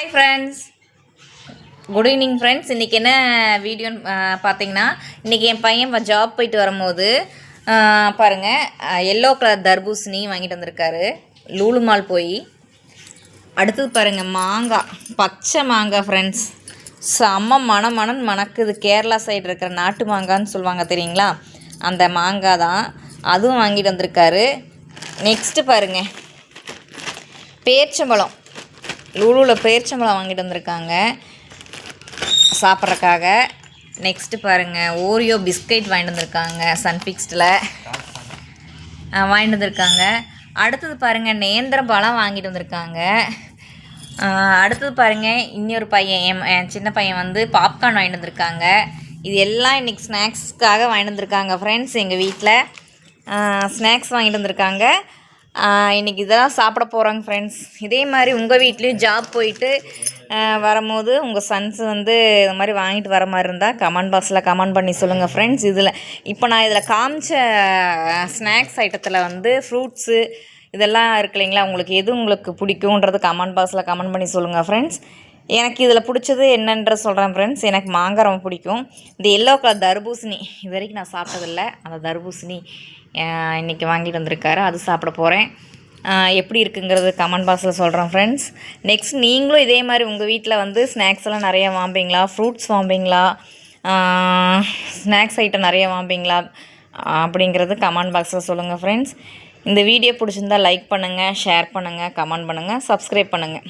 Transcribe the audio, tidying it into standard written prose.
Hi friends, good evening friends. இன்றைக்கி என்ன வீடியோன்னு பார்த்தீங்கன்னா, இன்றைக்கி என் பையன் ஜாப் போயிட்டு வரும்போது பாருங்கள் எல்லோ கலர் தர்பூசணி வாங்கிட்டு வந்திருக்காரு லூலு மால் போய். அடுத்தது பாருங்கள் மாங்காய், பச்சை மாங்காய் ஃப்ரெண்ட்ஸ், செம்ம மணம் மணக்குது. கேரளா சைடு இருக்கிற நாட்டு மாங்கான்னு சொல்லுவாங்க தெரியுங்களா, அந்த மாங்காய் தான். அதுவும் வாங்கிட்டு வந்திருக்காரு. நெக்ஸ்ட்டு பாருங்கள் பேரிச்சம்பழம், லூலூவில் பேரிச்சம்பழம் வாங்கிட்டு வந்திருக்காங்க சாப்பிட்றக்காக. நெக்ஸ்ட்டு பாருங்கள் ஓரியோ பிஸ்கெட் வாங்கிட்டு வந்திருக்காங்க சன்ஃபிக்ஸ்டில் வாங்கிட்டு வந்திருக்காங்க. அடுத்தது பாருங்கள் நேந்திரம் பழம் வாங்கிட்டு வந்திருக்காங்க. அடுத்தது பாருங்கள் இன்னொரு பையன், என் சின்ன பையன் பாப்கார்ன் வாங்கிட்டு வந்திருக்காங்க. இது எல்லாம் இன்றைக்கி ஸ்நாக்ஸ்க்காக வாங்கிட்டு வந்திருக்காங்க ஃப்ரெண்ட்ஸ். எங்கள் வீட்டில் ஸ்நாக்ஸ் வாங்கிட்டு வந்திருக்காங்க. இன்றைக்கி இதெல்லாம் சாப்பிட போகிறாங்க ஃப்ரெண்ட்ஸ். இதே மாதிரி உங்கள் வீட்லேயும் ஜாப் போயிட்டு வரும்போது உங்கள் சன்ஸ் இது மாதிரி வாங்கிட்டு வர மாதிரி இருந்தால் கமெண்ட் பாக்ஸில் கமெண்ட் பண்ணி சொல்லுங்கள் ஃப்ரெண்ட்ஸ். இப்போ நான் இதில் காமிச்ச ஸ்நாக்ஸ் ஐட்டத்தில் ஃப்ரூட்ஸு இதெல்லாம் இருக்கு இல்லைங்களா, உங்களுக்கு பிடிக்குன்றது கமெண்ட் பாக்ஸில் கமெண்ட் பண்ணி சொல்லுங்கள் ஃப்ரெண்ட்ஸ். எனக்கு இதில் பிடிச்சது என்னன்ற சொல்கிறேன் ஃப்ரெண்ட்ஸ். எனக்கு மாங்காய் ரொம்ப பிடிக்கும். இந்த எல்லோ கலர் தர்பூசணி இது வரைக்கும் நான் சாப்பிட்டதில்லை. அந்த தர்பூசணி இன்றைக்கி வாங்கிட்டு வந்திருக்காரு, அது சாப்பிட போகிறேன். எப்படி இருக்குங்கிறது கமெண்ட் பாக்ஸில் சொல்கிறேன் ஃப்ரெண்ட்ஸ். நெக்ஸ்ட் நீங்களும் இதே மாதிரி உங்கள் வீட்டில் ஸ்நாக்ஸ் எல்லாம் நிறையா வாம்பிங்களா, ஃப்ரூட்ஸ் வாம்பிங்களா, ஸ்நாக்ஸ் ஐட்டம் நிறையா வாம்பிங்களா அப்படிங்கிறது கமெண்ட் பாக்ஸில் சொல்லுங்கள் ஃப்ரெண்ட்ஸ். இந்த வீடியோ பிடிச்சிருந்தால் லைக் பண்ணுங்கள், ஷேர் பண்ணுங்கள், கமெண்ட் பண்ணுங்கள், சப்ஸ்கிரைப் பண்ணுங்கள்.